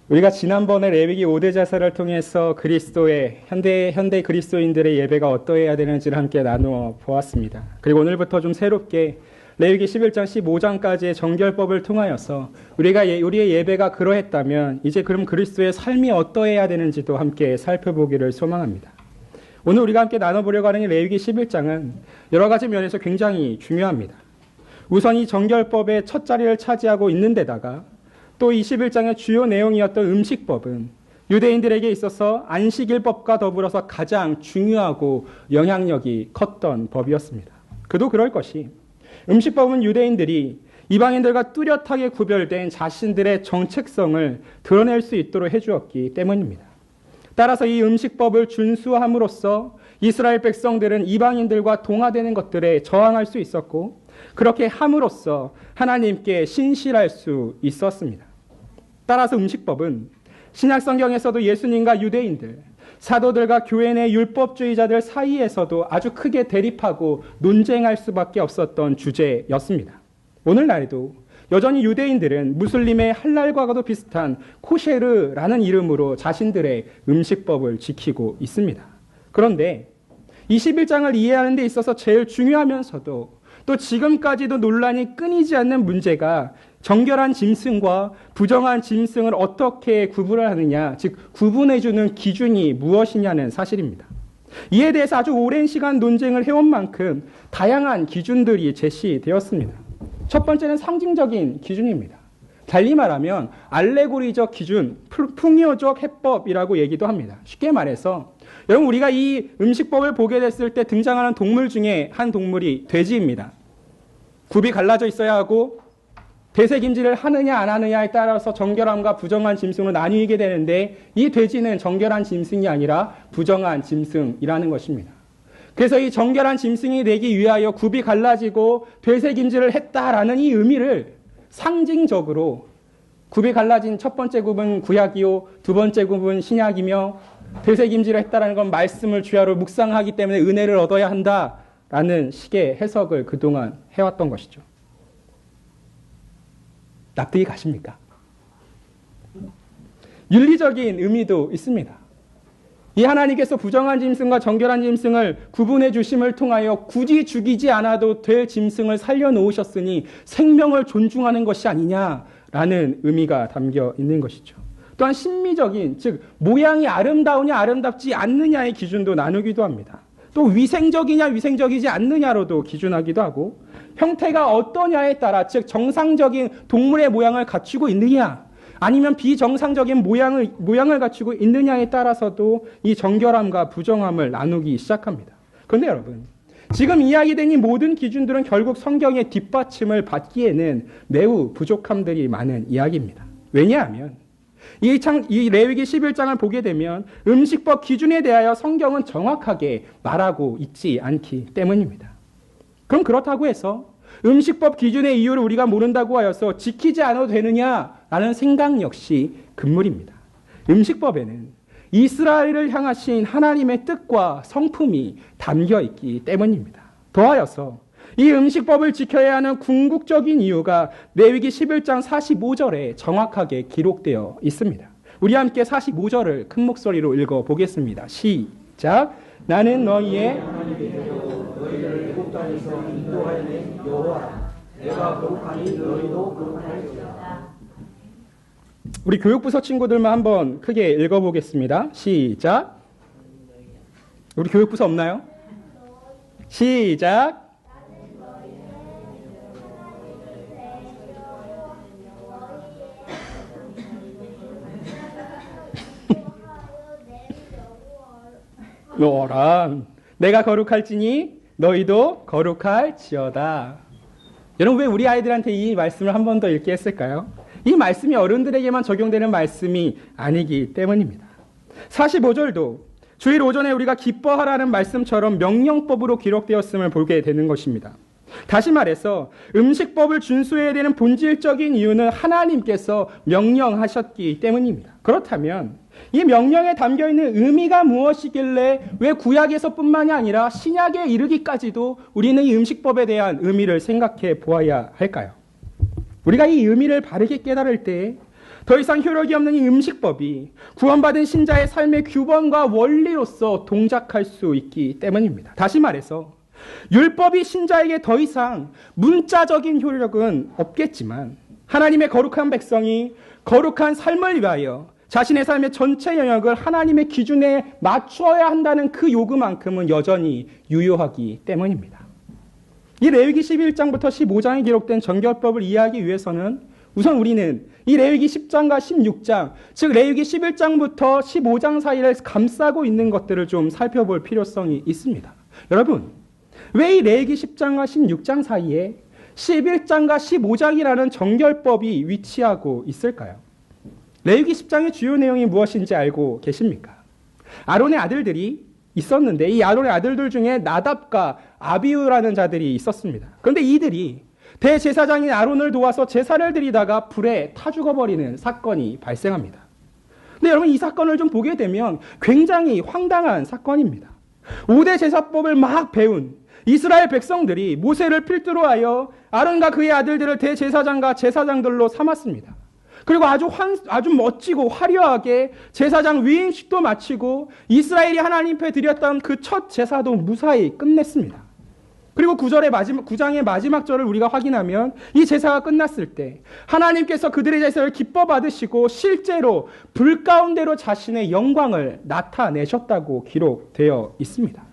우리가 지난번에 레위기 5대 제사를 통해서 그리스도의 현대 그리스도인들의 예배가 어떠해야 되는지를 함께 나누어 보았습니다. 그리고 오늘부터 좀 새롭게 레위기 11장 15장까지의 정결법을 통하여서 우리의 예배가 그러했다면 이제 그럼 그리스도의 삶이 어떠해야 되는지도 함께 살펴보기를 소망합니다. 오늘 우리가 함께 나눠보려고 하는 이 레위기 11장은 여러 가지 면에서 굉장히 중요합니다. 우선 이 정결법의 첫 자리를 차지하고 있는 데다가 또 21장의 주요 내용이었던 음식법은 유대인들에게 있어서 안식일법과 더불어서 가장 중요하고 영향력이 컸던 법이었습니다. 그도 그럴 것이 음식법은 유대인들이 이방인들과 뚜렷하게 구별된 자신들의 정체성을 드러낼 수 있도록 해주었기 때문입니다. 따라서 이 음식법을 준수함으로써 이스라엘 백성들은 이방인들과 동화되는 것들에 저항할 수 있었고 그렇게 함으로써 하나님께 신실할 수 있었습니다. 따라서 음식법은 신약 성경에서도 예수님과 유대인들, 사도들과 교회 내 율법주의자들 사이에서도 아주 크게 대립하고 논쟁할 수밖에 없었던 주제였습니다. 오늘날에도 여전히 유대인들은 무슬림의 할랄과도 비슷한 코셰르라는 이름으로 자신들의 음식법을 지키고 있습니다. 그런데 21장을 이해하는 데 있어서 제일 중요하면서도 또 지금까지도 논란이 끊이지 않는 문제가 정결한 짐승과 부정한 짐승을 어떻게 구분을 하느냐, 즉 구분해주는 기준이 무엇이냐는 사실입니다. 이에 대해서 아주 오랜 시간 논쟁을 해온 만큼 다양한 기준들이 제시되었습니다. 첫 번째는 상징적인 기준입니다. 달리 말하면 알레고리적 기준, 풍요적 해법이라고 얘기도 합니다. 쉽게 말해서 여러분 우리가 이 음식법을 보게 됐을 때 등장하는 동물 중에 한 동물이 돼지입니다. 굽이 갈라져 있어야 하고 되새김질을 하느냐 안 하느냐에 따라서 정결함과 부정한 짐승으로 나뉘게 되는데 이 돼지는 정결한 짐승이 아니라 부정한 짐승이라는 것입니다. 그래서 이 정결한 짐승이 되기 위하여 굽이 갈라지고 되새김질을 했다라는 이 의미를 상징적으로 굽이 갈라진 첫 번째 굽은 구약이요 두 번째 굽은 신약이며 되새김질을 했다라는 건 말씀을 주야로 묵상하기 때문에 은혜를 얻어야 한다라는 식의 해석을 그동안 해왔던 것이죠. 납득이 가십니까? 윤리적인 의미도 있습니다. 이 하나님께서 부정한 짐승과 정결한 짐승을 구분해 주심을 통하여 굳이 죽이지 않아도 될 짐승을 살려놓으셨으니 생명을 존중하는 것이 아니냐라는 의미가 담겨 있는 것이죠. 또한 심미적인, 즉 모양이 아름다우냐 아름답지 않느냐의 기준도 나누기도 합니다. 또 위생적이냐 위생적이지 않느냐로도 기준하기도 하고 형태가 어떠냐에 따라 즉 정상적인 동물의 모양을 갖추고 있느냐 아니면 비정상적인 모양을 갖추고 있느냐에 따라서도 이 정결함과 부정함을 나누기 시작합니다. 그런데 여러분 지금 이야기된 이 모든 기준들은 결국 성경의 뒷받침을 받기에는 매우 부족함들이 많은 이야기입니다. 왜냐하면 이 레위기 11장을 보게 되면 음식법 기준에 대하여 성경은 정확하게 말하고 있지 않기 때문입니다. 그럼 그렇다고 해서 음식법 기준의 이유를 우리가 모른다고 하여서 지키지 않아도 되느냐라는 생각 역시 금물입니다. 음식법에는 이스라엘을 향하신 하나님의 뜻과 성품이 담겨 있기 때문입니다. 더하여서 이 음식법을 지켜야 하는 궁극적인 이유가 레위기 11장 45절에 정확하게 기록되어 있습니다. 우리 함께 45절을 큰 목소리로 읽어보겠습니다. 시작. 나는 너희의 너희를 애굽 땅에서 인도하여 여호와라. 내가 거룩하니 너희도 거룩할지어다. 우리 교육부서 친구들만 한번 크게 읽어보겠습니다. 시작. 우리 교육부서 없나요? 시작. 여호와라. 내가 거룩할지니 너희도 거룩할지어다. 여러분 왜 우리 아이들한테 이 말씀을 한 번 더 읽게 했을까요? 이 말씀이 어른들에게만 적용되는 말씀이 아니기 때문입니다. 45절도 주일 오전에 우리가 기뻐하라는 말씀처럼 명령법으로 기록되었음을 보게 되는 것입니다. 다시 말해서 음식법을 준수해야 되는 본질적인 이유는 하나님께서 명령하셨기 때문입니다. 그렇다면 이 명령에 담겨있는 의미가 무엇이길래 왜 구약에서뿐만이 아니라 신약에 이르기까지도 우리는 이 음식법에 대한 의미를 생각해 보아야 할까요? 우리가 이 의미를 바르게 깨달을 때 더 이상 효력이 없는 이 음식법이 구원받은 신자의 삶의 규범과 원리로서 동작할 수 있기 때문입니다. 다시 말해서 율법이 신자에게 더 이상 문자적인 효력은 없겠지만 하나님의 거룩한 백성이 거룩한 삶을 위하여 자신의 삶의 전체 영역을 하나님의 기준에 맞추어야 한다는 그 요구만큼은 여전히 유효하기 때문입니다. 이 레위기 11장부터 15장에 기록된 정결법을 이해하기 위해서는 우선 우리는 이 레위기 10장과 16장, 즉 레위기 11장부터 15장 사이를 감싸고 있는 것들을 좀 살펴볼 필요성이 있습니다. 여러분, 왜 이 레위기 10장과 16장 사이에 11장과 15장이라는 정결법이 위치하고 있을까요? 레위기 10장의 주요 내용이 무엇인지 알고 계십니까? 아론의 아들들이 있었는데 이 아론의 아들들 중에 나답과 아비후라는 자들이 있었습니다. 그런데 이들이 대제사장인 아론을 도와서 제사를 드리다가 불에 타 죽어버리는 사건이 발생합니다. 근데 여러분, 이 사건을 좀 보게 되면 굉장히 황당한 사건입니다. 5대 제사법을 막 배운 이스라엘 백성들이 모세를 필두로 하여 아론과 그의 아들들을 대제사장과 제사장들로 삼았습니다. 그리고 아주 멋지고 화려하게 제사장 위임식도 마치고 이스라엘이 하나님 앞에 드렸던 그 첫 제사도 무사히 끝냈습니다. 그리고 9장의 마지막 절을 우리가 확인하면 이 제사가 끝났을 때 하나님께서 그들의 제사를 기뻐 받으시고 실제로 불 가운데로 자신의 영광을 나타내셨다고 기록되어 있습니다.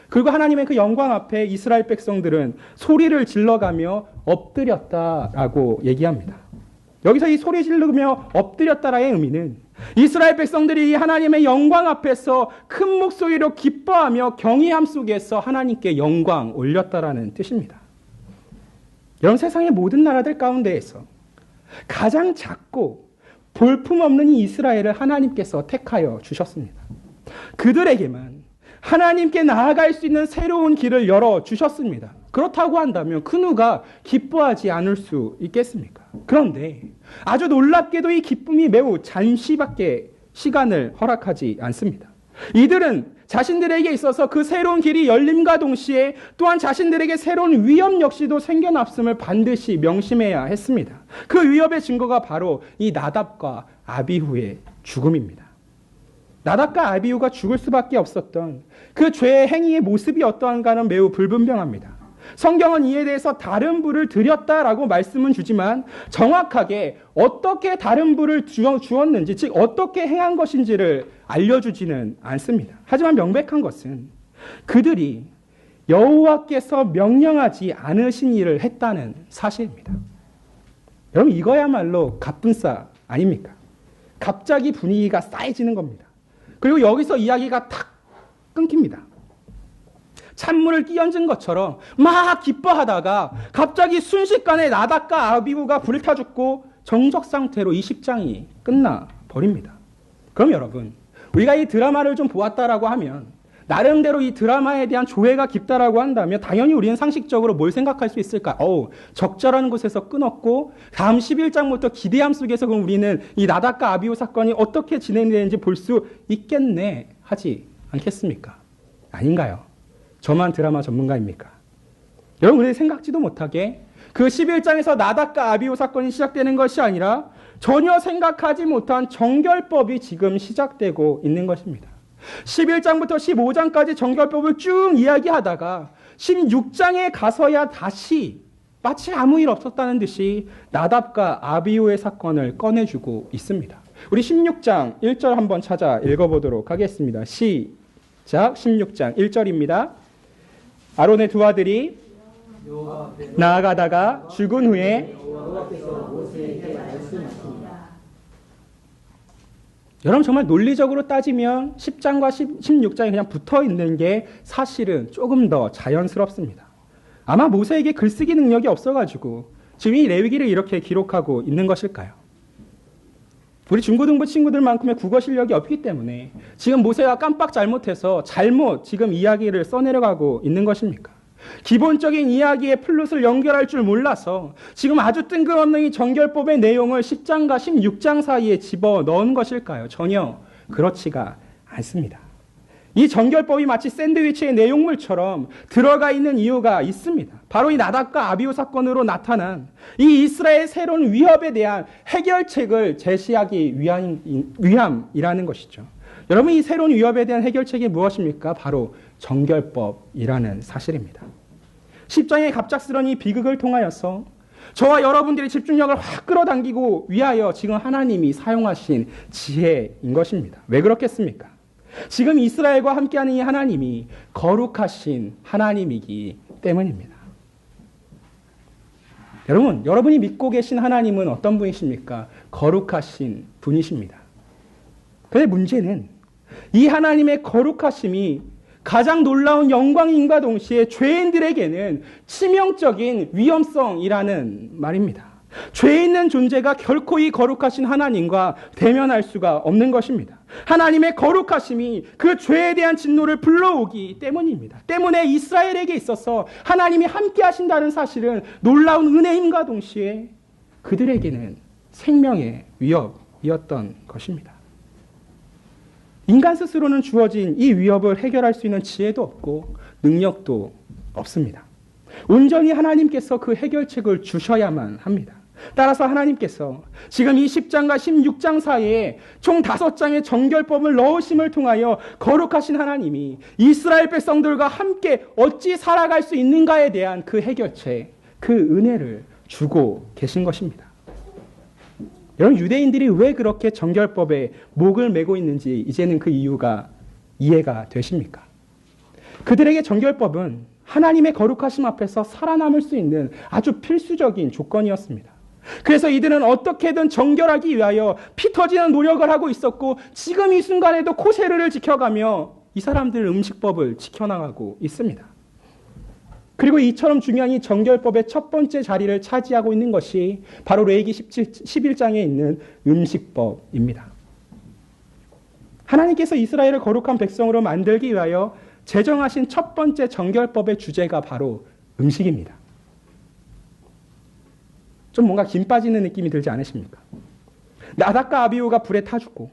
그리고 하나님의 그 영광 앞에 이스라엘 백성들은 소리를 질러가며 엎드렸다라고 얘기합니다. 여기서 이 소리 지르며 엎드렸다라의 의미는 이스라엘 백성들이 하나님의 영광 앞에서 큰 목소리로 기뻐하며 경외함 속에서 하나님께 영광 올렸다라는 뜻입니다. 여러분, 세상의 모든 나라들 가운데에서 가장 작고 볼품없는 이 이스라엘을 하나님께서 택하여 주셨습니다. 그들에게만 하나님께 나아갈 수 있는 새로운 길을 열어주셨습니다. 그렇다고 한다면 그 누가 기뻐하지 않을 수 있겠습니까? 그런데 아주 놀랍게도 이 기쁨이 매우 잠시밖에 시간을 허락하지 않습니다. 이들은 자신들에게 있어서 그 새로운 길이 열림과 동시에 또한 자신들에게 새로운 위협 역시도 생겨났음을 반드시 명심해야 했습니다. 그 위협의 증거가 바로 이 나답과 아비후의 죽음입니다. 나답과 아비후가 죽을 수밖에 없었던 그 죄의 행위의 모습이 어떠한가는 매우 불분명합니다. 성경은 이에 대해서 다른 불을 드렸다라고 말씀은 주지만 정확하게 어떻게 다른 불을 주었는지, 즉 어떻게 행한 것인지를 알려주지는 않습니다. 하지만 명백한 것은 그들이 여호와께서 명령하지 않으신 일을 했다는 사실입니다. 여러분, 이거야말로 갑분싸 아닙니까? 갑자기 분위기가 싸해지는 겁니다. 그리고 여기서 이야기가 탁 끊깁니다. 찬물을 끼얹은 것처럼 막 기뻐하다가 갑자기 순식간에 나답과 아비후가 불을 타 죽고 정적 상태로 이 10장이 끝나버립니다. 그럼 여러분, 우리가 이 드라마를 좀 보았다라고 하면, 나름대로 이 드라마에 대한 조예가 깊다라고 한다면 당연히 우리는 상식적으로 뭘 생각할 수 있을까? 적절한 곳에서 끊었고 다음 11장부터 기대함 속에서 그럼 우리는 이 나답과 아비후 사건이 어떻게 진행되는지 볼 수 있겠네 하지 않겠습니까? 아닌가요? 저만 드라마 전문가입니까? 여러분, 우리 생각지도 못하게 그 11장에서 나답과 아비후 사건이 시작되는 것이 아니라 전혀 생각하지 못한 정결법이 지금 시작되고 있는 것입니다. 11장부터 15장까지 정결법을 쭉 이야기하다가 16장에 가서야 다시 마치 아무 일 없었다는 듯이 나답과 아비후의 사건을 꺼내주고 있습니다. 우리 16장 1절 한번 찾아 읽어보도록 하겠습니다. 시작. 16장 1절입니다. 아론의 두 아들이 나아가다가 죽은 후에 여러분, 정말 논리적으로 따지면 10장과 16장이 그냥 붙어 있는 게 사실은 조금 더 자연스럽습니다. 아마 모세에게 글쓰기 능력이 없어가지고 지금 이 레위기를 이렇게 기록하고 있는 것일까요? 우리 중고등부 친구들만큼의 국어 실력이 없기 때문에 지금 모세가 깜빡 잘못해서 잘못 지금 이야기를 써내려가고 있는 것입니까? 기본적인 이야기의 플롯을 연결할 줄 몰라서 지금 아주 뜬금없는 이 정결법의 내용을 10장과 16장 사이에 집어넣은 것일까요? 전혀 그렇지가 않습니다. 이 정결법이 마치 샌드위치의 내용물처럼 들어가 있는 이유가 있습니다. 바로 이 나답과 아비후 사건으로 나타난 이 이스라엘의 새로운 위협에 대한 해결책을 제시하기 위함이라는 것이죠. 여러분, 이 새로운 위협에 대한 해결책이 무엇입니까? 바로 정결법이라는 사실입니다. 10장의 갑작스러운 이 비극을 통하여서 저와 여러분들의 집중력을 확 끌어당기고 위하여 지금 하나님이 사용하신 지혜인 것입니다. 왜 그렇겠습니까? 지금 이스라엘과 함께하는 이 하나님이 거룩하신 하나님이기 때문입니다. 여러분, 여러분이 믿고 계신 하나님은 어떤 분이십니까? 거룩하신 분이십니다. 그런데 문제는 이 하나님의 거룩하심이 가장 놀라운 영광인과 동시에 죄인들에게는 치명적인 위험성이라는 말입니다. 죄 있는 존재가 결코 이 거룩하신 하나님과 대면할 수가 없는 것입니다. 하나님의 거룩하심이 그 죄에 대한 진노를 불러오기 때문입니다. 때문에 이스라엘에게 있어서 하나님이 함께 하신다는 사실은 놀라운 은혜임과 동시에 그들에게는 생명의 위협이었던 것입니다. 인간 스스로는 주어진 이 위협을 해결할 수 있는 지혜도 없고 능력도 없습니다. 온전히 하나님께서 그 해결책을 주셔야만 합니다. 따라서 하나님께서 지금 이 10장과 16장 사이에 총 5장의 정결법을 넣으심을 통하여 거룩하신 하나님이 이스라엘 백성들과 함께 어찌 살아갈 수 있는가에 대한 그 해결책, 그 은혜를 주고 계신 것입니다. 여러분, 유대인들이 왜 그렇게 정결법에 목을 메고 있는지 이제는 그 이유가 이해가 되십니까? 그들에게 정결법은 하나님의 거룩하심 앞에서 살아남을 수 있는 아주 필수적인 조건이었습니다. 그래서 이들은 어떻게든 정결하기 위하여 피 터지는 노력을 하고 있었고 지금 이 순간에도 코세르를 지켜가며 이 사람들 음식법을 지켜나가고 있습니다. 그리고 이처럼 중요한 이 정결법의 첫 번째 자리를 차지하고 있는 것이 바로 레위기 11장에 있는 음식법입니다. 하나님께서 이스라엘을 거룩한 백성으로 만들기 위하여 제정하신 첫 번째 정결법의 주제가 바로 음식입니다. 좀 뭔가 김 빠지는 느낌이 들지 않으십니까? 나답과 아비후가 불에 타 죽고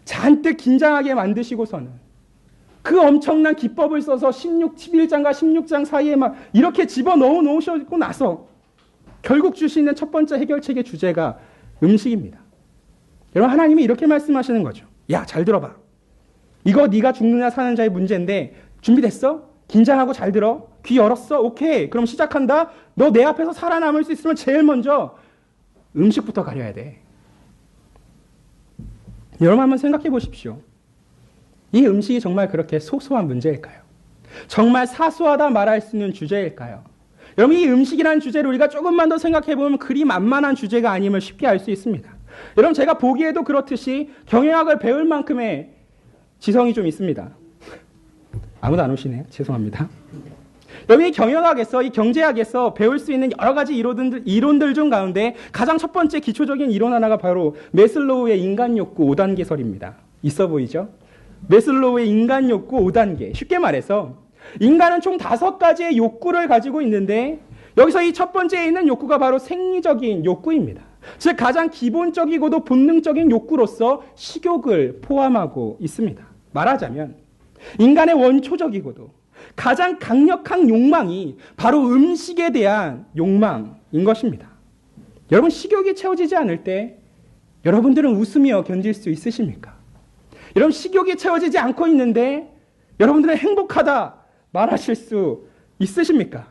잔뜩 긴장하게 만드시고서는 그 엄청난 기법을 써서 11장과 16장 사이에 막 이렇게 집어넣어 놓으시고 나서 결국 주시는 첫 번째 해결책의 주제가 음식입니다. 여러분, 하나님이 이렇게 말씀하시는 거죠. 야, 잘 들어봐. 이거 네가 죽느냐 사는 자의 문제인데 준비됐어? 긴장하고 잘 들어. 귀 열었어? 오케이. 그럼 시작한다. 너 내 앞에서 살아남을 수 있으면 제일 먼저 음식부터 가려야 돼. 여러분, 한번 생각해 보십시오. 이 음식이 정말 그렇게 소소한 문제일까요? 정말 사소하다 말할 수 있는 주제일까요? 여러분, 이 음식이라는 주제를 우리가 조금만 더 생각해 보면 그리 만만한 주제가 아님을 쉽게 알 수 있습니다. 여러분, 제가 보기에도 그렇듯이 경영학을 배울 만큼의 지성이 좀 있습니다. 아무도 안 오시네요. 죄송합니다. 여러분, 이 경영학에서, 이 경제학에서 배울 수 있는 여러 가지 이론들 중 가운데 가장 첫 번째 기초적인 이론 하나가 바로 메슬로우의 인간 욕구 5단계설입니다. 있어 보이죠? 메슬로우의 인간 욕구 5단계. 쉽게 말해서 인간은 총 5가지의 욕구를 가지고 있는데 여기서 이 첫 번째에 있는 욕구가 바로 생리적인 욕구입니다. 즉 가장 기본적이고도 본능적인 욕구로서 식욕을 포함하고 있습니다. 말하자면 인간의 원초적이고도 가장 강력한 욕망이 바로 음식에 대한 욕망인 것입니다. 여러분, 식욕이 채워지지 않을 때 여러분들은 웃으며 견딜 수 있으십니까? 여러분, 식욕이 채워지지 않고 있는데 여러분들은 행복하다 말하실 수 있으십니까?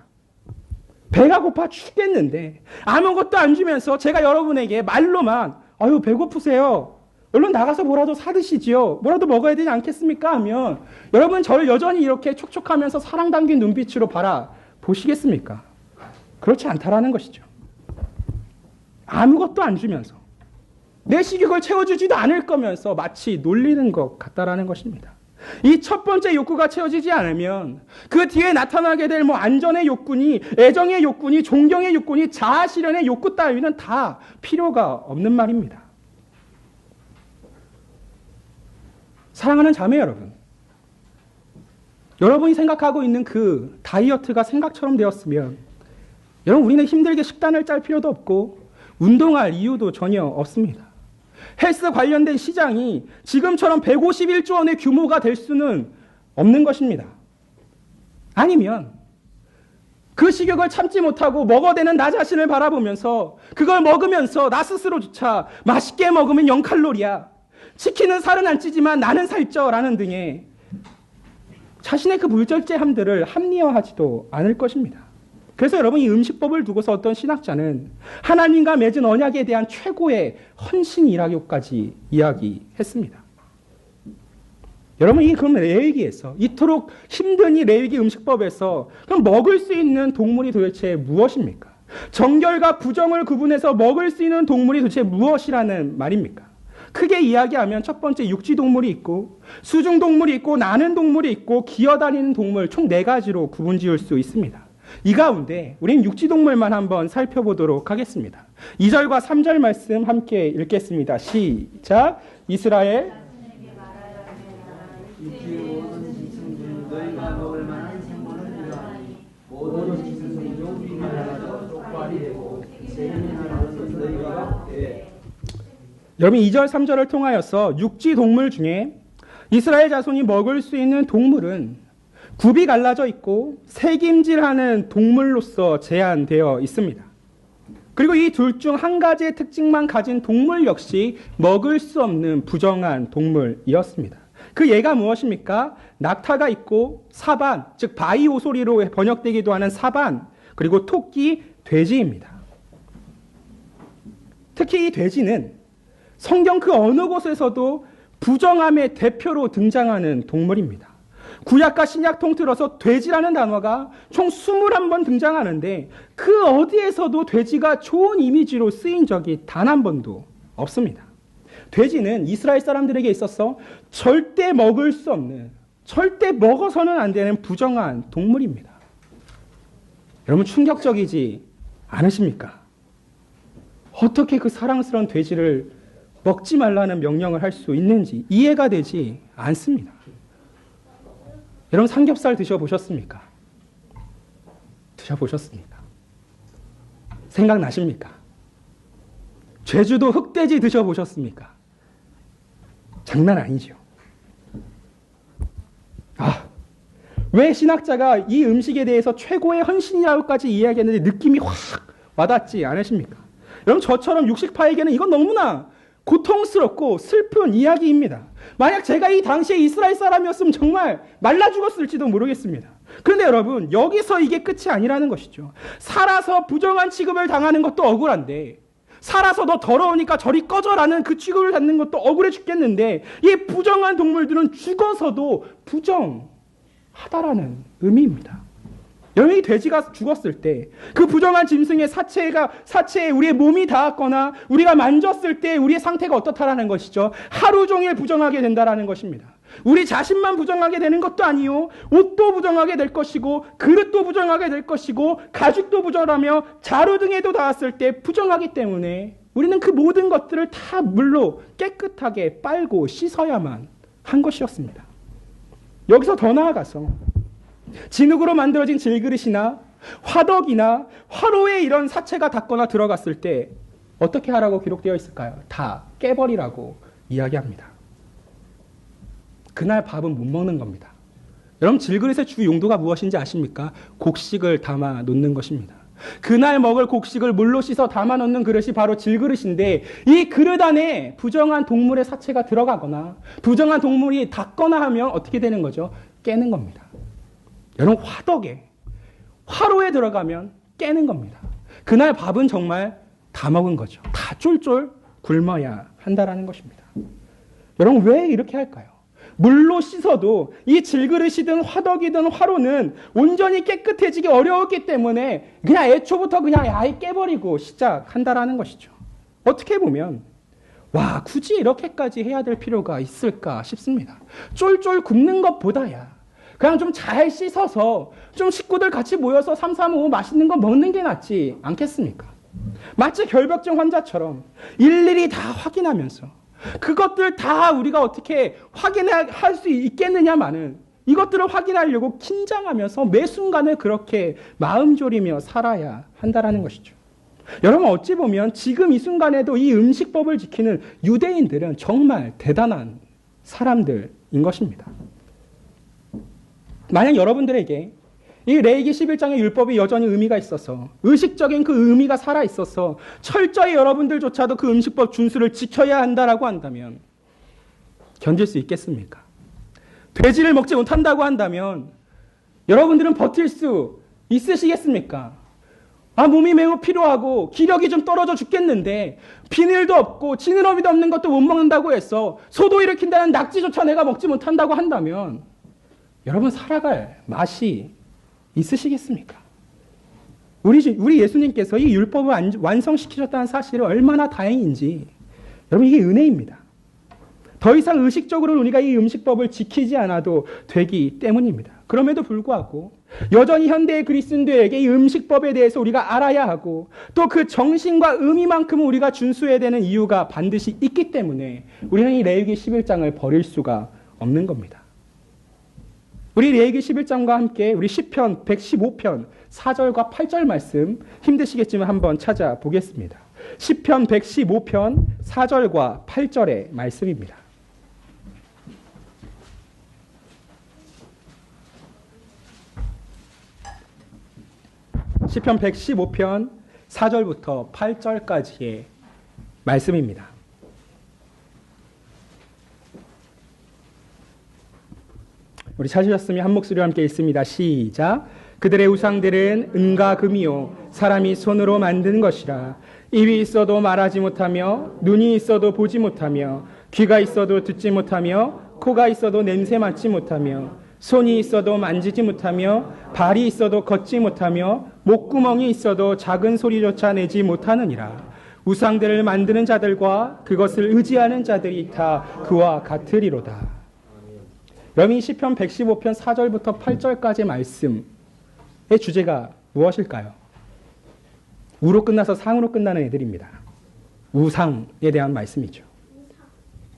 배가 고파 죽겠는데 아무것도 안 주면서 제가 여러분에게 말로만 아유 배고프세요, 얼른 나가서 뭐라도 사드시지요, 뭐라도 먹어야 되지 않겠습니까? 하면 여러분 저를 여전히 이렇게 촉촉하면서 사랑 담긴 눈빛으로 바라보시겠습니까? 그렇지 않다라는 것이죠. 아무것도 안 주면서 내 식욕을 채워주지도 않을 거면서 마치 놀리는 것 같다라는 것입니다. 이 첫 번째 욕구가 채워지지 않으면 그 뒤에 나타나게 될 안전의 욕구니 애정의 욕구니 존경의 욕구니 자아 실현의 욕구 따위는 다 필요가 없는 말입니다. 사랑하는 자매 여러분, 여러분이 생각하고 있는 그 다이어트가 생각처럼 되었으면 여러분 우리는 힘들게 식단을 짤 필요도 없고 운동할 이유도 전혀 없습니다. 헬스 관련된 시장이 지금처럼 151조 원의 규모가 될 수는 없는 것입니다. 아니면 그 식욕을 참지 못하고 먹어대는 나 자신을 바라보면서 그걸 먹으면서 나 스스로조차 맛있게 먹으면 0칼로리야. 치킨은 살은 안 찌지만 나는 살쪄라는 등의 자신의 그 불절제함들을 합리화하지도 않을 것입니다. 그래서 여러분, 이 음식법을 두고서 어떤 신학자는 하나님과 맺은 언약에 대한 최고의 헌신이라고까지 이야기했습니다. 여러분, 이 그럼 레위기에서 이토록 힘든 이 레위기 음식법에서 그럼 먹을 수 있는 동물이 도대체 무엇입니까? 정결과 부정을 구분해서 먹을 수 있는 동물이 도대체 무엇이라는 말입니까? 크게 이야기하면 첫 번째 육지 동물이 있고 수중 동물이 있고 나는 동물이 있고 기어다니는 동물 총 4가지로 구분 지을 수 있습니다. 이 가운데 우린 육지 동물만 한번 살펴보도록 하겠습니다. 2절과 3절 말씀 함께 읽겠습니다. 시작. 이스라엘 너희가 먹을 만한 생물은 이러하니 모든 짐승 중 비만하여 족발이 되고 세균하는 것은 너희가 돼. 여러분, 2절 3절을 통하여서 육지 동물 중에 이스라엘 자손이 먹을 수 있는 동물은 굽이 갈라져 있고 새김질하는 동물로서 제한되어 있습니다. 그리고 이 둘 중 한 가지의 특징만 가진 동물 역시 먹을 수 없는 부정한 동물이었습니다. 그 예가 무엇입니까? 낙타가 있고 사반, 즉 바이오소리로 번역되기도 하는 사반, 그리고 토끼, 돼지입니다. 특히 이 돼지는 성경 그 어느 곳에서도 부정함의 대표로 등장하는 동물입니다. 구약과 신약 통틀어서 돼지라는 단어가 총 21번 등장하는데 그 어디에서도 돼지가 좋은 이미지로 쓰인 적이 단 한 번도 없습니다. 돼지는 이스라엘 사람들에게 있어서 절대 먹을 수 없는, 절대 먹어서는 안 되는 부정한 동물입니다. 여러분, 충격적이지 않으십니까? 어떻게 그 사랑스러운 돼지를 먹지 말라는 명령을 할 수 있는지 이해가 되지 않습니다. 여러분, 삼겹살 드셔보셨습니까? 드셔보셨습니까? 생각나십니까? 제주도 흑돼지 드셔보셨습니까? 장난 아니죠. 왜 신학자가 이 음식에 대해서 최고의 헌신이라고까지 이야기했는데 느낌이 확 와닿지 않으십니까? 여러분, 저처럼 육식파에게는 이건 너무나 고통스럽고 슬픈 이야기입니다. 만약 제가 이 당시에 이스라엘 사람이었으면 정말 말라 죽었을지도 모르겠습니다. 그런데 여러분, 여기서 이게 끝이 아니라는 것이죠. 살아서 부정한 취급을 당하는 것도 억울한데, 살아서 너 더러우니까 저리 꺼져라는 그 취급을 받는 것도 억울해 죽겠는데, 이 부정한 동물들은 죽어서도 부정하다라는 의미입니다. 여러분, 이 돼지가 죽었을 때 그 부정한 짐승의 사체에 우리의 몸이 닿았거나 우리가 만졌을 때 우리의 상태가 어떻다라는 것이죠. 하루 종일 부정하게 된다라는 것입니다. 우리 자신만 부정하게 되는 것도 아니요, 옷도 부정하게 될 것이고 그릇도 부정하게 될 것이고 가죽도 부정하며 자루 등에도 닿았을 때 부정하기 때문에 우리는 그 모든 것들을 다 물로 깨끗하게 빨고 씻어야만 한 것이었습니다. 여기서 더 나아가서 진흙으로 만들어진 질그릇이나 화덕이나 화로에 이런 사체가 닿거나 들어갔을 때 어떻게 하라고 기록되어 있을까요? 다 깨버리라고 이야기합니다. 그날 밥은 못 먹는 겁니다. 여러분, 질그릇의 주 용도가 무엇인지 아십니까? 곡식을 담아 놓는 것입니다. 그날 먹을 곡식을 물로 씻어 담아 놓는 그릇이 바로 질그릇인데, 이 그릇 안에 부정한 동물의 사체가 들어가거나 부정한 동물이 닿거나 하면 어떻게 되는 거죠? 깨는 겁니다. 여러분, 화로에 들어가면 깨는 겁니다. 그날 밥은 정말 다 먹은 거죠. 다 쫄쫄 굶어야 한다라는 것입니다. 여러분, 왜 이렇게 할까요? 물로 씻어도 이 질그릇이든 화덕이든 화로는 온전히 깨끗해지기 어려웠기 때문에 그냥 애초부터 그냥 아예 깨버리고 시작한다라는 것이죠. 어떻게 보면 굳이 이렇게까지 해야 될 필요가 있을까 싶습니다. 쫄쫄 굶는 것보다야 그냥 좀 잘 씻어서 좀 식구들 같이 모여서 335 맛있는 거 먹는 게 낫지 않겠습니까? 마치 결벽증 환자처럼 일일이 다 확인하면서 그것들 다 우리가 어떻게 확인할 수 있겠느냐마는 이것들을 확인하려고 긴장하면서 매 순간을 그렇게 마음 졸이며 살아야 한다라는 것이죠. 여러분 어찌 보면 지금 이 순간에도 이 음식법을 지키는 유대인들은 정말 대단한 사람들인 것입니다. 만약 여러분들에게 이 레위기 11장의 율법이 여전히 의미가 있어서 의식적인 그 의미가 살아있어서 철저히 여러분들조차도 그 음식법 준수를 지켜야 한다라고 한다면 견딜 수 있겠습니까? 돼지를 먹지 못한다고 한다면 여러분들은 버틸 수 있으시겠습니까? 몸이 매우 피로하고 기력이 좀 떨어져 죽겠는데 비늘도 없고 지느러미도 없는 것도 못 먹는다고 해서 소도 일으킨다는 낙지조차 내가 먹지 못한다고 한다면 여러분 살아갈 맛이 있으시겠습니까? 우리 예수님께서 이 율법을 완성시키셨다는 사실이 얼마나 다행인지 여러분 이게 은혜입니다. 더 이상 의식적으로 우리가 이 음식법을 지키지 않아도 되기 때문입니다. 그럼에도 불구하고 여전히 현대의 그리스도인들에게 이 음식법에 대해서 우리가 알아야 하고 또 그 정신과 의미만큼은 우리가 준수해야 되는 이유가 반드시 있기 때문에 우리는 이 레위기 11장을 버릴 수가 없는 겁니다. 우리 레위기 11장과 함께 우리 시편 115편 4절과 8절 말씀 힘드시겠지만 한번 찾아보겠습니다. 시편 115편 4절과 8절의 말씀입니다. 시편 115편 4절부터 8절까지의 말씀입니다. 우리 찾으셨으면 한 목소리와 함께 읽습니다. 시작. 그들의 우상들은 은과 금이요 사람이 손으로 만든 것이라. 입이 있어도 말하지 못하며 눈이 있어도 보지 못하며 귀가 있어도 듣지 못하며 코가 있어도 냄새 맡지 못하며 손이 있어도 만지지 못하며 발이 있어도 걷지 못하며 목구멍이 있어도 작은 소리조차 내지 못하느니라. 우상들을 만드는 자들과 그것을 의지하는 자들이 다 그와 같으리로다. 여러분 이 시편 115편 4절부터 8절까지의 말씀의 주제가 무엇일까요? 우로 끝나서 상으로 끝나는 애들입니다. 우상에 대한 말씀이죠.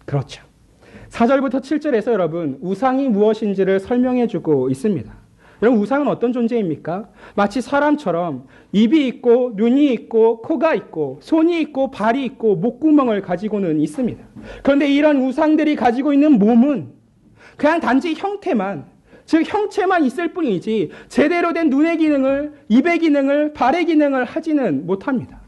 그렇죠. 4절부터 7절에서 여러분 우상이 무엇인지를 설명해주고 있습니다. 여러분 우상은 어떤 존재입니까? 마치 사람처럼 입이 있고 눈이 있고 코가 있고 손이 있고 발이 있고 목구멍을 가지고는 있습니다. 그런데 이런 우상들이 가지고 있는 몸은 그냥 단지 형태만, 즉 형체만 있을 뿐이지 제대로 된 눈의 기능을, 입의 기능을, 발의 기능을 하지는 못합니다.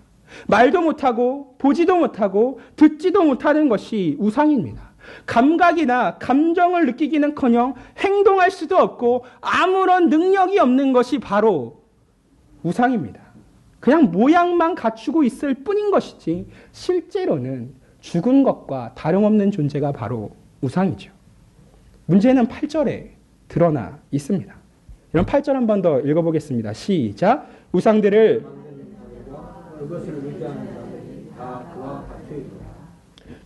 말도 못하고 보지도 못하고 듣지도 못하는 것이 우상입니다. 감각이나 감정을 느끼기는커녕 행동할 수도 없고 아무런 능력이 없는 것이 바로 우상입니다. 그냥 모양만 갖추고 있을 뿐인 것이지 실제로는 죽은 것과 다름없는 존재가 바로 우상이죠. 문제는 8절에 드러나 있습니다. 이런 8절 한 번 더 읽어보겠습니다. 시작. 우상들을 그것을 의지하는 자들이 다 그와 같으리로다.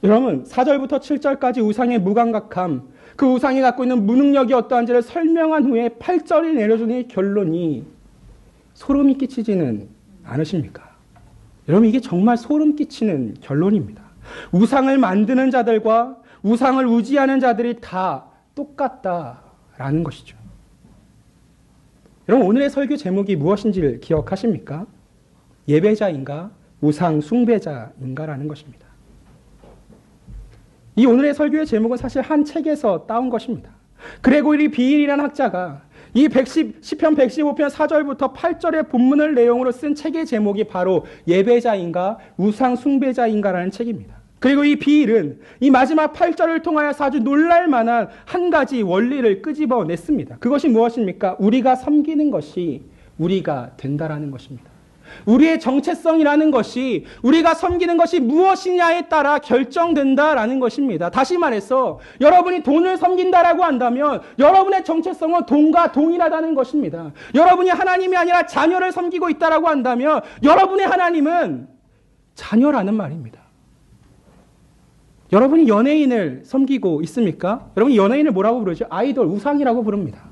여러분 4절부터 7절까지 우상의 무감각함, 그 우상이 갖고 있는 무능력이 어떠한지를 설명한 후에 8절이 내려주는 이 결론이 소름이 끼치지는 않으십니까? 여러분 이게 정말 소름 끼치는 결론입니다. 우상을 만드는 자들과 우상을 의지하는 자들이 다 똑같다라는 것이죠. 여러분 오늘의 설교 제목이 무엇인지를 기억하십니까? 예배자인가 우상 숭배자인가라는 것입니다. 이 오늘의 설교의 제목은 사실 한 책에서 따온 것입니다. 그레고리 비인이라는 학자가 이 시편 115편 4절부터 8절의 본문을 내용으로 쓴 책의 제목이 바로 예배자인가 우상 숭배자인가라는 책입니다. 그리고 이 비일은 이 마지막 8절을 통하여서 아주 놀랄만한 한 가지 원리를 끄집어냈습니다. 그것이 무엇입니까? 우리가 섬기는 것이 우리가 된다라는 것입니다. 우리의 정체성이라는 것이 우리가 섬기는 것이 무엇이냐에 따라 결정된다라는 것입니다. 다시 말해서 여러분이 돈을 섬긴다라고 한다면 여러분의 정체성은 돈과 동일하다는 것입니다. 여러분이 하나님이 아니라 자녀를 섬기고 있다라고 한다면 여러분의 하나님은 자녀라는 말입니다. 여러분이 연예인을 섬기고 있습니까? 여러분이 연예인을 뭐라고 부르죠? 아이돌, 우상이라고 부릅니다.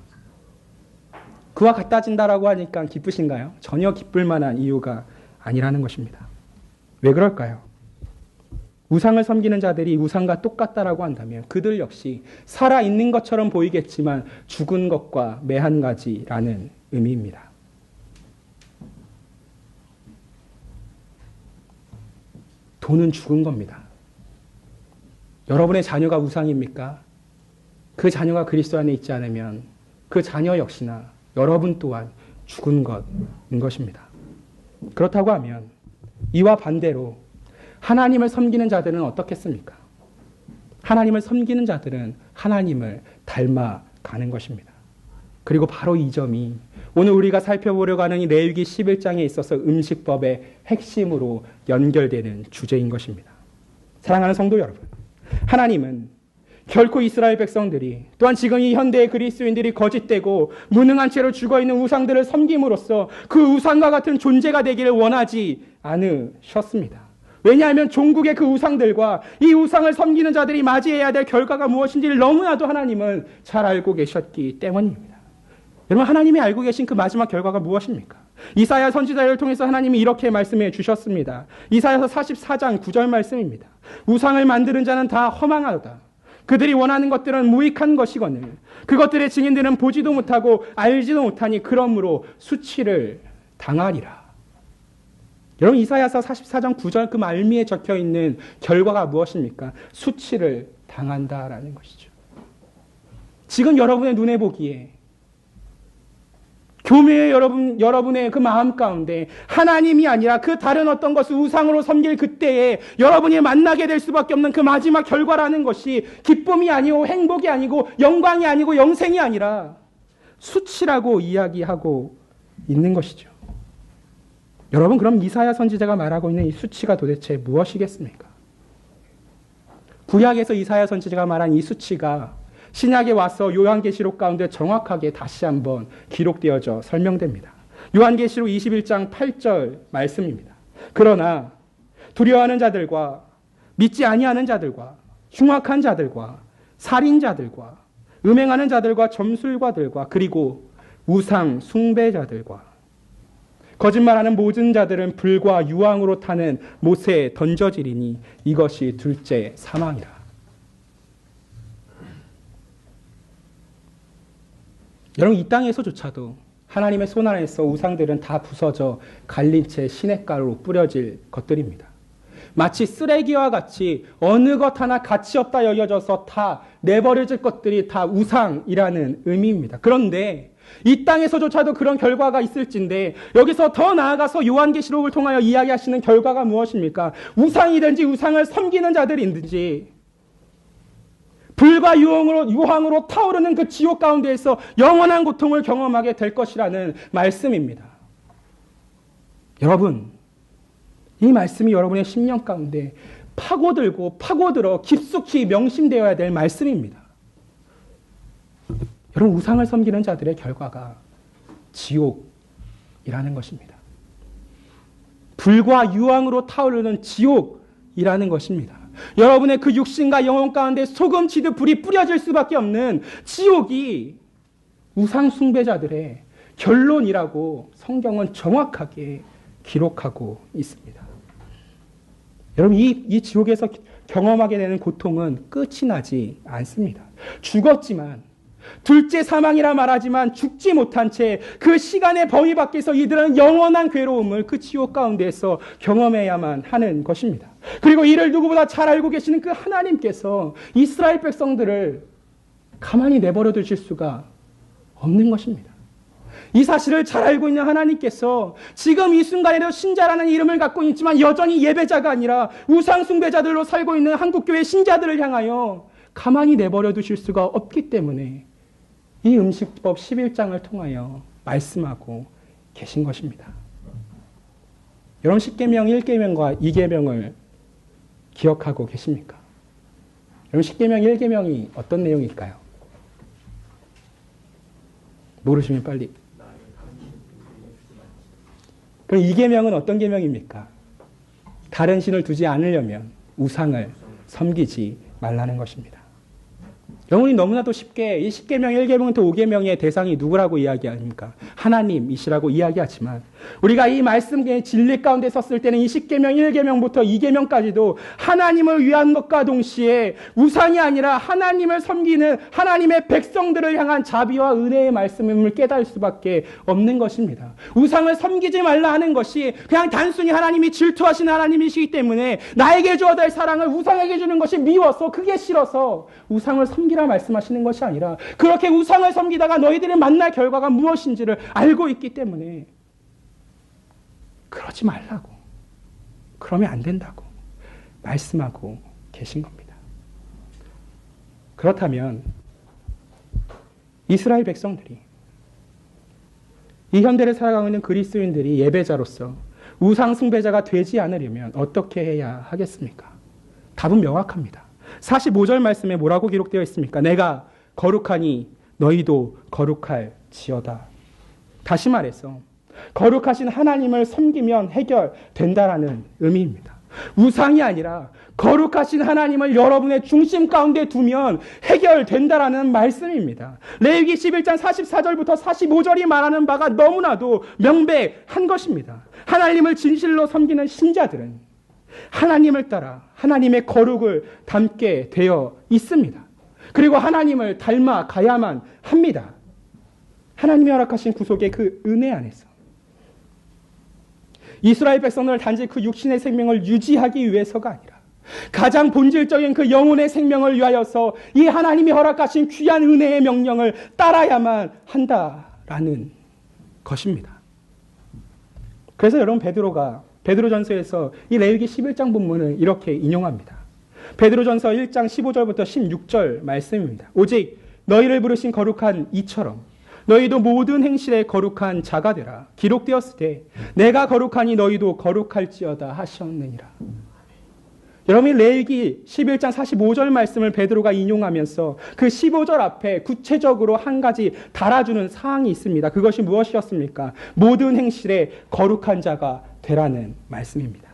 그와 같아진다라고 하니까 기쁘신가요? 전혀 기쁠 만한 이유가 아니라는 것입니다. 왜 그럴까요? 우상을 섬기는 자들이 우상과 똑같다라고 한다면 그들 역시 살아있는 것처럼 보이겠지만 죽은 것과 매한 가지라는 의미입니다. 돈은 죽은 겁니다. 여러분의 자녀가 우상입니까? 그 자녀가 그리스도 안에 있지 않으면 그 자녀 역시나 여러분 또한 죽은 것인 것입니다. 그렇다고 하면 이와 반대로 하나님을 섬기는 자들은 어떻겠습니까? 하나님을 섬기는 자들은 하나님을 닮아가는 것입니다. 그리고 바로 이 점이 오늘 우리가 살펴보려고 하는 이 레위기 11장에 있어서 음식법의 핵심으로 연결되는 주제인 것입니다. 사랑하는 성도 여러분, 하나님은 결코 이스라엘 백성들이 또한 지금 이 현대의 그리스도인들이 거짓되고 무능한 채로 죽어있는 우상들을 섬김으로써 그 우상과 같은 존재가 되기를 원하지 않으셨습니다. 왜냐하면 종국의 그 우상들과 이 우상을 섬기는 자들이 맞이해야 될 결과가 무엇인지를 너무나도 하나님은 잘 알고 계셨기 때문입니다. 여러분, 하나님이 알고 계신 그 마지막 결과가 무엇입니까? 이사야 선지자를 통해서 하나님이 이렇게 말씀해 주셨습니다. 이사야서 44장 9절 말씀입니다. 우상을 만드는 자는 다 허망하다. 그들이 원하는 것들은 무익한 것이거늘 그것들의 증인들은 보지도 못하고 알지도 못하니 그러므로 수치를 당하리라. 여러분, 이사야서 44장 9절 그 말미에 적혀있는 결과가 무엇입니까? 수치를 당한다라는 것이죠. 지금 여러분의 눈에 보기에 교회의 여러분의 그 마음 가운데 하나님이 아니라 그 다른 어떤 것을 우상으로 섬길 그때에 여러분이 만나게 될 수밖에 없는 그 마지막 결과라는 것이 기쁨이 아니고 행복이 아니고 영광이 아니고 영생이 아니라 수치라고 이야기하고 있는 것이죠. 여러분, 그럼 이사야 선지자가 말하고 있는 이 수치가 도대체 무엇이겠습니까? 구약에서 이사야 선지자가 말한 이 수치가 신약에 와서 요한계시록 가운데 정확하게 다시 한번 기록되어져 설명됩니다. 요한계시록 21장 8절 말씀입니다. 그러나 두려워하는 자들과 믿지 아니하는 자들과 흉악한 자들과 살인자들과 음행하는 자들과 점술가들과 그리고 우상 숭배자들과 거짓말하는 모든 자들은 불과 유황으로 타는 못에 던져지리니 이것이 둘째 사망이라. 여러분, 이 땅에서조차도 하나님의 손 안에서 우상들은 다 부서져 갈린 채 시냇가로 뿌려질 것들입니다. 마치 쓰레기와 같이 어느 것 하나 가치 없다 여겨져서 다 내버려질 것들이 다 우상이라는 의미입니다. 그런데 이 땅에서조차도 그런 결과가 있을진데 여기서 더 나아가서 요한계시록을 통하여 이야기하시는 결과가 무엇입니까? 우상이든지 우상을 섬기는 자들이든지 불과 유황으로 타오르는 그 지옥 가운데에서 영원한 고통을 경험하게 될 것이라는 말씀입니다. 여러분, 이 말씀이 여러분의 심령 가운데 파고들어 깊숙이 명심되어야 될 말씀입니다. 여러분, 우상을 섬기는 자들의 결과가 지옥이라는 것입니다. 불과 유황으로 타오르는 지옥이라는 것입니다. 여러분의 그 육신과 영혼 가운데 소금치듯 불이 뿌려질 수밖에 없는 지옥이 우상 숭배자들의 결론이라고 성경은 정확하게 기록하고 있습니다. 여러분, 이 지옥에서 경험하게 되는 고통은 끝이 나지 않습니다. 죽었지만 둘째 사망이라 말하지만 죽지 못한 채 그 시간의 범위 밖에서 이들은 영원한 괴로움을 그 지옥 가운데에서 경험해야만 하는 것입니다. 그리고 이를 누구보다 잘 알고 계시는 그 하나님께서 이스라엘 백성들을 가만히 내버려 두실 수가 없는 것입니다. 이 사실을 잘 알고 있는 하나님께서 지금 이 순간에도 신자라는 이름을 갖고 있지만 여전히 예배자가 아니라 우상 숭배자들로 살고 있는 한국교회 신자들을 향하여 가만히 내버려 두실 수가 없기 때문에 이 음식법 11장을 통하여 말씀하고 계신 것입니다. 여러분, 10계명 1계명과 2계명을 기억하고 계십니까? 여러분, 10계명 1계명이 어떤 내용일까요? 모르시면 빨리. 그럼 2계명은 어떤 계명입니까? 다른 신을 두지 않으려면 우상을 섬기지 말라는 것입니다. 여러분이 너무나도 쉽게 이 10계명, 1계명부터 5계명의 대상이 누구라고 이야기합니까? 하나님이시라고 이야기하지만 우리가 이 말씀의 진리 가운데 섰을 때는 이 10계명, 1계명부터 2계명까지도 하나님을 위한 것과 동시에 우상이 아니라 하나님을 섬기는 하나님의 백성들을 향한 자비와 은혜의 말씀임을 깨달을 수밖에 없는 것입니다. 우상을 섬기지 말라 하는 것이 그냥 단순히 하나님이 질투하시는 하나님이시기 때문에 나에게 주어야 될 사랑을 우상에게 주는 것이 미워서 그게 싫어서 우상을 섬기라 말씀하시는 것이 아니라 그렇게 우상을 섬기다가 너희들이 만날 결과가 무엇인지를 알고 있기 때문에 그러지 말라고, 그러면 안 된다고 말씀하고 계신 겁니다. 그렇다면 이스라엘 백성들이, 이 현대를 살아가고 있는 그리스도인들이 예배자로서 우상 숭배자가 되지 않으려면 어떻게 해야 하겠습니까? 답은 명확합니다. 45절 말씀에 뭐라고 기록되어 있습니까? 내가 거룩하니 너희도 거룩할지어다. 다시 말해서 거룩하신 하나님을 섬기면 해결된다라는 의미입니다. 우상이 아니라 거룩하신 하나님을 여러분의 중심 가운데 두면 해결된다라는 말씀입니다. 레위기 11장 44절부터 45절이 말하는 바가 너무나도 명백한 것입니다. 하나님을 진실로 섬기는 신자들은 하나님을 따라 하나님의 거룩을 담게 되어 있습니다. 그리고 하나님을 닮아가야만 합니다. 하나님이 허락하신 구속의 그 은혜 안에서 이스라엘 백성을 단지 그 육신의 생명을 유지하기 위해서가 아니라 가장 본질적인 그 영혼의 생명을 위하여서 이 하나님이 허락하신 귀한 은혜의 명령을 따라야만 한다라는 것입니다. 그래서 여러분 베드로전서에서 이 레위기 11장 본문을 이렇게 인용합니다. 베드로전서 1장 15절부터 16절 말씀입니다. 오직 너희를 부르신 거룩한 이처럼 너희도 모든 행실에 거룩한 자가 되라. 기록되었을 때 내가 거룩하니 너희도 거룩할지어다 하셨느니라. 여러분이 레위기 11장 45절 말씀을 베드로가 인용하면서 그 15절 앞에 구체적으로 한 가지 달아주는 사항이 있습니다. 그것이 무엇이었습니까? 모든 행실에 거룩한 자가 되라는 말씀입니다.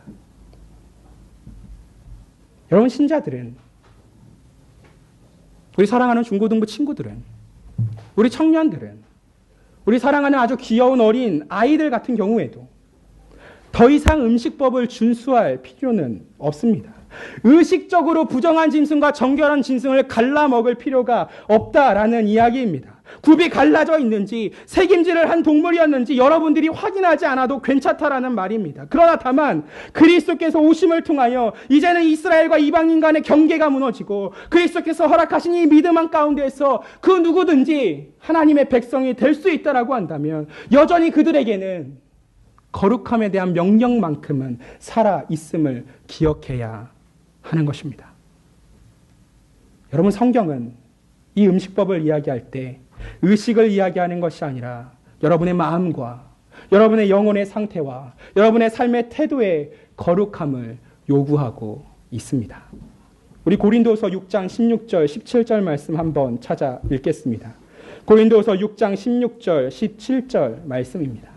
여러분 신자들은, 우리 사랑하는 중고등부 친구들은, 우리 청년들은, 우리 사랑하는 아주 귀여운 어린 아이들 같은 경우에도 더 이상 음식법을 준수할 필요는 없습니다. 의식적으로 부정한 짐승과 정결한 짐승을 갈라 먹을 필요가 없다라는 이야기입니다. 굽이 갈라져 있는지 색임질을 한 동물이었는지 여러분들이 확인하지 않아도 괜찮다라는 말입니다. 그러나 다만 그리스도께서 오심을 통하여 이제는 이스라엘과 이방인 간의 경계가 무너지고 그리스도께서 허락하신 이 믿음 가운데에서 그 누구든지 하나님의 백성이 될 수 있다라고 한다면 여전히 그들에게는 거룩함에 대한 명령만큼은 살아있음을 기억해야 하는 것입니다. 여러분 성경은 이 음식법을 이야기할 때 의식을 이야기하는 것이 아니라 여러분의 마음과 여러분의 영혼의 상태와 여러분의 삶의 태도의 거룩함을 요구하고 있습니다. 우리 고린도서 6장 16절 17절 말씀 한번 찾아 읽겠습니다. 고린도서 6장 16절 17절 말씀입니다.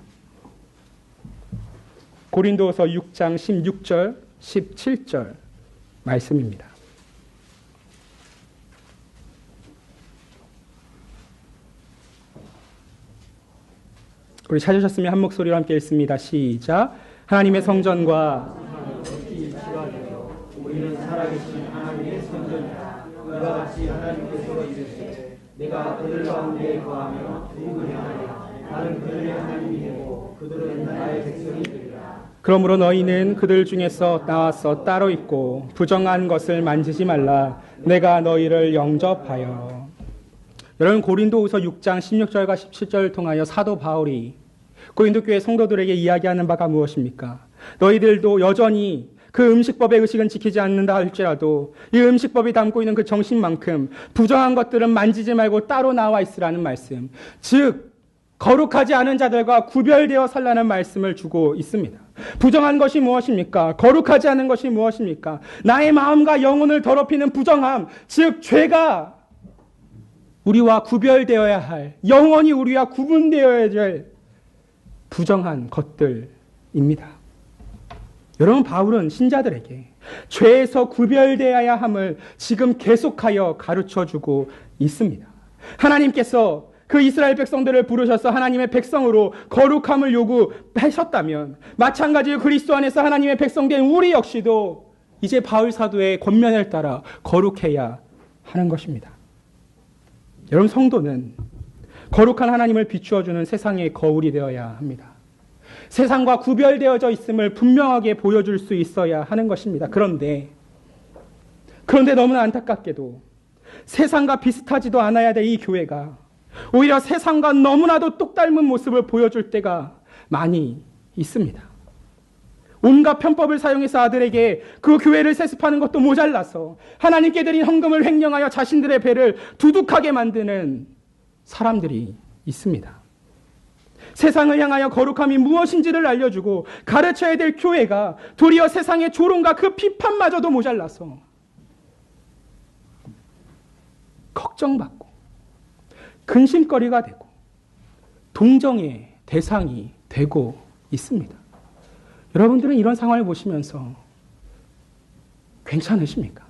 고린도서 6장 16절 17절 말씀입니다. 우리 찾으셨으면 한 목소리로 함께 읽습니다. 시작. 하나님의 성전과 우리는 살아계신 하나님의 성전이라. 이와 같이 하나님께서 이르시되 내가 그들 가운데 거하며 누구냐 하냐. 나는 그들의 하나님이 되고 그들은 나의 백성이 되리라. 그러므로 너희는 그들 중에서 나와서 따로 있고 부정한 것을 만지지 말라. 내가 너희를 영접하여. 여러분 고린도후서 6장 16절과 17절을 통하여 사도 바울이 고린도 교회 성도들에게 이야기하는 바가 무엇입니까? 너희들도 여전히 그 음식법의 의식은 지키지 않는다 할지라도 이 음식법이 담고 있는 그 정신만큼 부정한 것들은 만지지 말고 따로 나와 있으라는 말씀, 즉 거룩하지 않은 자들과 구별되어 살라는 말씀을 주고 있습니다. 부정한 것이 무엇입니까? 거룩하지 않은 것이 무엇입니까? 나의 마음과 영혼을 더럽히는 부정함, 즉 죄가 우리와 구별되어야 할, 영원히 우리와 구분되어야 될 부정한 것들입니다. 여러분, 바울은 신자들에게 죄에서 구별되어야 함을 지금 계속하여 가르쳐주고 있습니다. 하나님께서 그 이스라엘 백성들을 부르셔서 하나님의 백성으로 거룩함을 요구하셨다면 마찬가지로 그리스도 안에서 하나님의 백성된 우리 역시도 이제 바울 사도의 권면을 따라 거룩해야 하는 것입니다. 여러분, 성도는 거룩한 하나님을 비추어주는 세상의 거울이 되어야 합니다. 세상과 구별되어져 있음을 분명하게 보여줄 수 있어야 하는 것입니다. 그런데 너무나 안타깝게도 세상과 비슷하지도 않아야 될 이 교회가 오히려 세상과 너무나도 똑 닮은 모습을 보여줄 때가 많이 있습니다. 온갖 편법을 사용해서 아들에게 그 교회를 세습하는 것도 모자라서 하나님께 드린 헌금을 횡령하여 자신들의 배를 두둑하게 만드는 사람들이 있습니다. 세상을 향하여 거룩함이 무엇인지를 알려주고 가르쳐야 될 교회가 도리어 세상의 조롱과 그 비판마저도 모자라서 걱정받고 근심거리가 되고 동정의 대상이 되고 있습니다. 여러분들은 이런 상황을 보시면서 괜찮으십니까?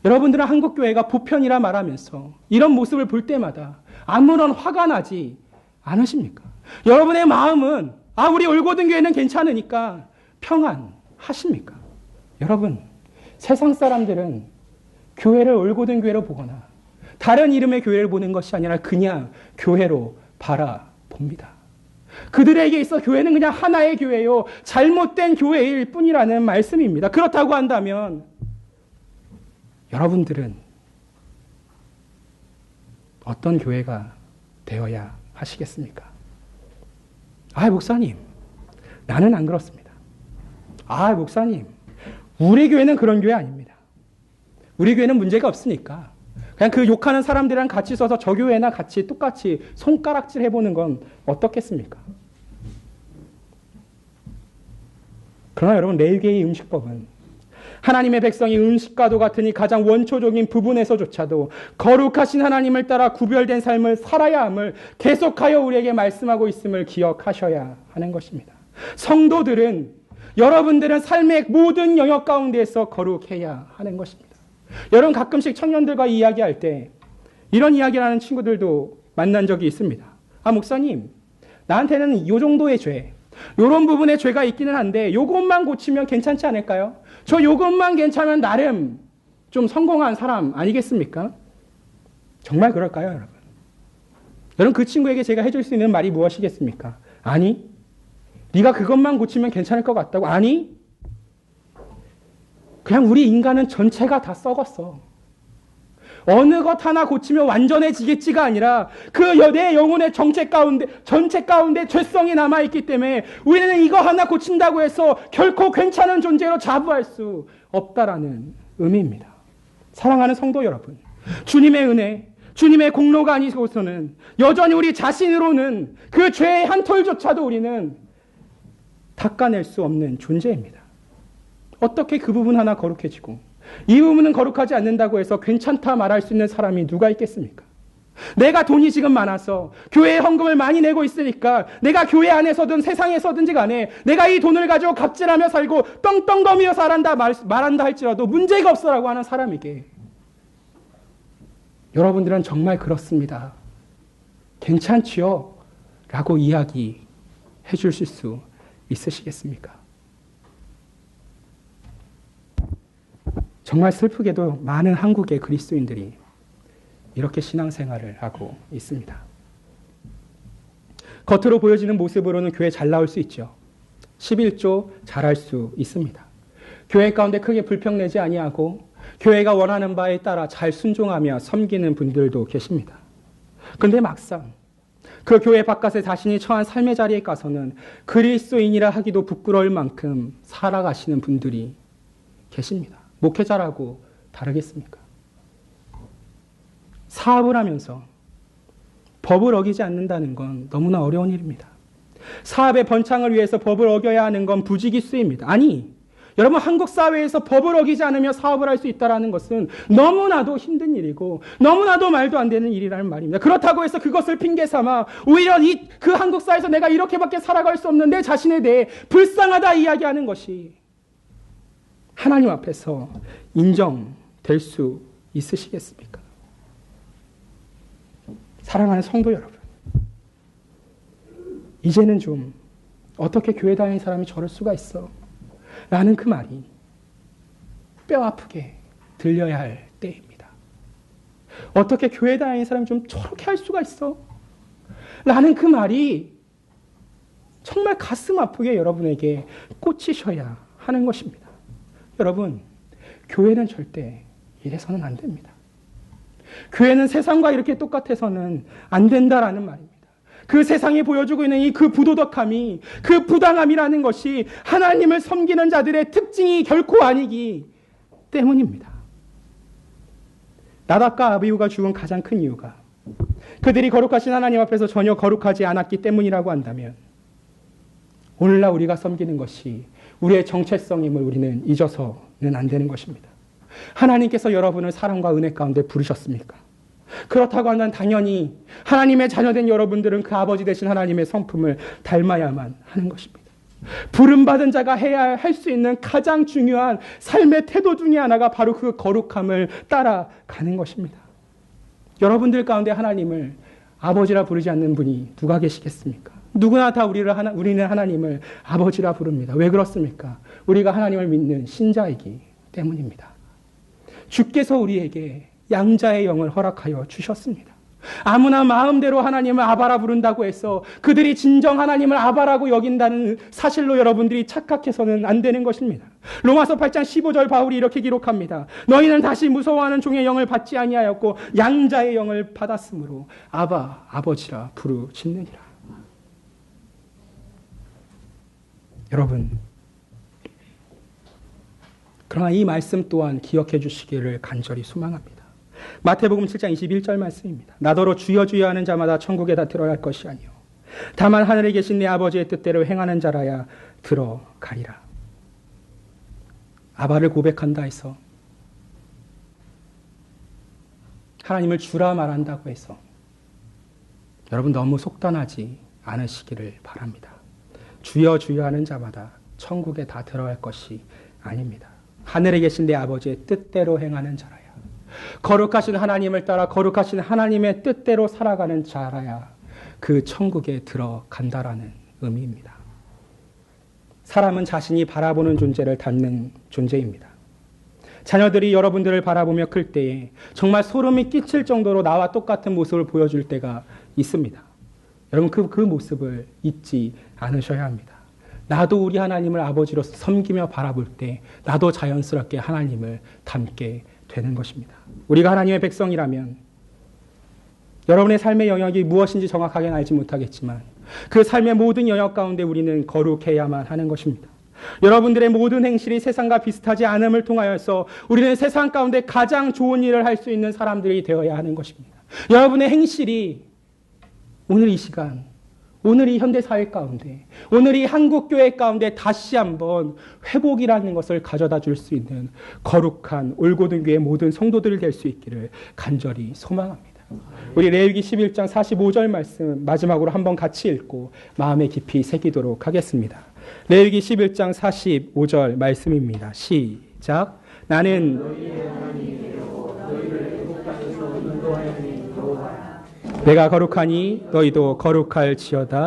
여러분들은 한국교회가 보편이라 말하면서 이런 모습을 볼 때마다 아무런 화가 나지 않으십니까? 여러분의 마음은 우리 올고든 교회는 괜찮으니까 평안하십니까? 여러분, 세상 사람들은 교회를 올고든 교회로 보거나 다른 이름의 교회를 보는 것이 아니라 그냥 교회로 바라봅니다. 그들에게 있어 교회는 그냥 하나의 교회요, 잘못된 교회일 뿐이라는 말씀입니다. 그렇다고 한다면 여러분들은 어떤 교회가 되어야 하시겠습니까? 목사님, 나는 안 그렇습니다. 목사님, 우리 교회는 그런 교회 아닙니다. 우리 교회는 문제가 없으니까 그냥 그 욕하는 사람들이랑 같이 서서 저 교회나 같이 똑같이 손가락질 해보는 건 어떻겠습니까? 그러나 여러분, 레위기의 음식법은 하나님의 백성이 음식과도 같으니 가장 원초적인 부분에서조차도 거룩하신 하나님을 따라 구별된 삶을 살아야 함을 계속하여 우리에게 말씀하고 있음을 기억하셔야 하는 것입니다. 성도들은, 여러분들은 삶의 모든 영역 가운데에서 거룩해야 하는 것입니다. 여러분, 가끔씩 청년들과 이야기할 때 이런 이야기를 하는 친구들도 만난 적이 있습니다. 목사님, 나한테는 이 정도의 죄, 이런 부분에 죄가 있기는 한데 이것만 고치면 괜찮지 않을까요? 저 이것만 괜찮으면 나름 좀 성공한 사람 아니겠습니까? 정말 그럴까요, 여러분? 여러분, 그 친구에게 제가 해줄 수 있는 말이 무엇이겠습니까? 아니, 네가 그것만 고치면 괜찮을 것 같다고? 아니, 그냥 우리 인간은 전체가 다 썩었어. 어느 것 하나 고치면 완전해지겠지가 아니라 내 영혼의 전체 가운데 죄성이 남아있기 때문에 우리는 이거 하나 고친다고 해서 결코 괜찮은 존재로 자부할 수 없다라는 의미입니다. 사랑하는 성도 여러분, 주님의 은혜, 주님의 공로가 아니고서는 여전히 우리 자신으로는 그 죄의 한 톨조차도 우리는 닦아낼 수 없는 존재입니다. 어떻게 그 부분 하나 거룩해지고 이 부분은 거룩하지 않는다고 해서 괜찮다 말할 수 있는 사람이 누가 있겠습니까? 내가 돈이 지금 많아서 교회에 헌금을 많이 내고 있으니까 내가 교회 안에서든 세상에서든지 간에 내가 이 돈을 가지고 갑질하며 살고 떵떵거리며 말한다 할지라도 문제가 없어라고 하는 사람에게 여러분들은 정말 그렇습니다, 괜찮지요? 라고 이야기해 주실 수 있으시겠습니까? 정말 슬프게도 많은 한국의 그리스도인들이 이렇게 신앙생활을 하고 있습니다. 겉으로 보여지는 모습으로는 교회 잘 나올 수 있죠. 11조 잘할 수 있습니다. 교회 가운데 크게 불평내지 아니하고 교회가 원하는 바에 따라 잘 순종하며 섬기는 분들도 계십니다. 그런데 막상 그 교회 바깥에 자신이 처한 삶의 자리에 가서는 그리스도인이라 하기도 부끄러울 만큼 살아가시는 분들이 계십니다. 목회자라고 다르겠습니까? 사업을 하면서 법을 어기지 않는다는 건 너무나 어려운 일입니다. 사업의 번창을 위해서 법을 어겨야 하는 건 부지기수입니다. 아니, 여러분, 한국 사회에서 법을 어기지 않으며 사업을 할 수 있다는 것은 너무나도 힘든 일이고 너무나도 말도 안 되는 일이라는 말입니다. 그렇다고 해서 그것을 핑계 삼아 오히려 그 한국 사회에서 내가 이렇게밖에 살아갈 수 없는 내 자신에 대해 불쌍하다 이야기하는 것이 하나님 앞에서 인정될 수 있으시겠습니까? 사랑하는 성도 여러분, 이제는 좀 어떻게 교회 다니는 사람이 저럴 수가 있어? 라는 그 말이 뼈 아프게 들려야 할 때입니다. 어떻게 교회 다니는 사람이 좀 저렇게 할 수가 있어? 라는 그 말이 정말 가슴 아프게 여러분에게 꽂히셔야 하는 것입니다. 여러분, 교회는 절대 이래서는 안 됩니다. 교회는 세상과 이렇게 똑같아서는 안 된다라는 말입니다. 그 세상이 보여주고 있는 그 부도덕함이, 그 부당함이라는 것이 하나님을 섬기는 자들의 특징이 결코 아니기 때문입니다. 나답과 아비후가 죽은 가장 큰 이유가 그들이 거룩하신 하나님 앞에서 전혀 거룩하지 않았기 때문이라고 한다면 오늘날 우리가 섬기는 것이 우리의 정체성임을 우리는 잊어서는 안 되는 것입니다. 하나님께서 여러분을 사랑과 은혜 가운데 부르셨습니까? 그렇다고 한다면 당연히 하나님의 자녀된 여러분들은 그 아버지 되신 하나님의 성품을 닮아야만 하는 것입니다. 부름받은 자가 해야 할 수 있는 가장 중요한 삶의 태도 중에 하나가 바로 그 거룩함을 따라가는 것입니다. 여러분들 가운데 하나님을 아버지라 부르지 않는 분이 누가 계시겠습니까? 누구나 다 우리는 하나님을 아버지라 부릅니다. 왜 그렇습니까? 우리가 하나님을 믿는 신자이기 때문입니다. 주께서 우리에게 양자의 영을 허락하여 주셨습니다. 아무나 마음대로 하나님을 아바라 부른다고 해서 그들이 진정 하나님을 아바라고 여긴다는 사실로 여러분들이 착각해서는 안 되는 것입니다. 로마서 8장 15절 바울이 이렇게 기록합니다. 너희는 다시 무서워하는 종의 영을 받지 아니하였고 양자의 영을 받았으므로 아바, 아버지라 부르짖느니라. 여러분, 그러나 이 말씀 또한 기억해 주시기를 간절히 소망합니다. 마태복음 7장 21절 말씀입니다. 나더러 주여 주여 하는 자마다 천국에 다 들어갈 것이 아니요 다만 하늘에 계신 내 아버지의 뜻대로 행하는 자라야 들어가리라. 아바를 고백한다 해서, 하나님을 주라 말한다고 해서 여러분 너무 속단하지 않으시기를 바랍니다. 주여 주여 하는 자마다 천국에 다 들어갈 것이 아닙니다. 하늘에 계신 내 아버지의 뜻대로 행하는 자라야, 거룩하신 하나님을 따라 거룩하신 하나님의 뜻대로 살아가는 자라야 그 천국에 들어간다라는 의미입니다. 사람은 자신이 바라보는 존재를 닮는 존재입니다. 자녀들이 여러분들을 바라보며 클 때에 정말 소름이 끼칠 정도로 나와 똑같은 모습을 보여줄 때가 있습니다. 여러분, 그 모습을 잊지 않으셔야 합니다. 나도 우리 하나님을 아버지로서 섬기며 바라볼 때 나도 자연스럽게 하나님을 닮게 되는 것입니다. 우리가 하나님의 백성이라면 여러분의 삶의 영역이 무엇인지 정확하게는 알지 못하겠지만 그 삶의 모든 영역 가운데 우리는 거룩해야만 하는 것입니다. 여러분들의 모든 행실이 세상과 비슷하지 않음을 통하여서 우리는 세상 가운데 가장 좋은 일을 할 수 있는 사람들이 되어야 하는 것입니다. 여러분의 행실이 오늘 이 시간, 오늘 이 현대사회 가운데, 오늘 이 한국교회 가운데 다시 한번 회복이라는 것을 가져다 줄 수 있는 거룩한 올고든 교회 모든 성도들이 될 수 있기를 간절히 소망합니다. 우리 레위기 11장 45절 말씀 마지막으로 한번 같이 읽고 마음에 깊이 새기도록 하겠습니다. 레위기 11장 45절 말씀입니다. 시작. 나는 내가 거룩하니 너희도 거룩할지어다.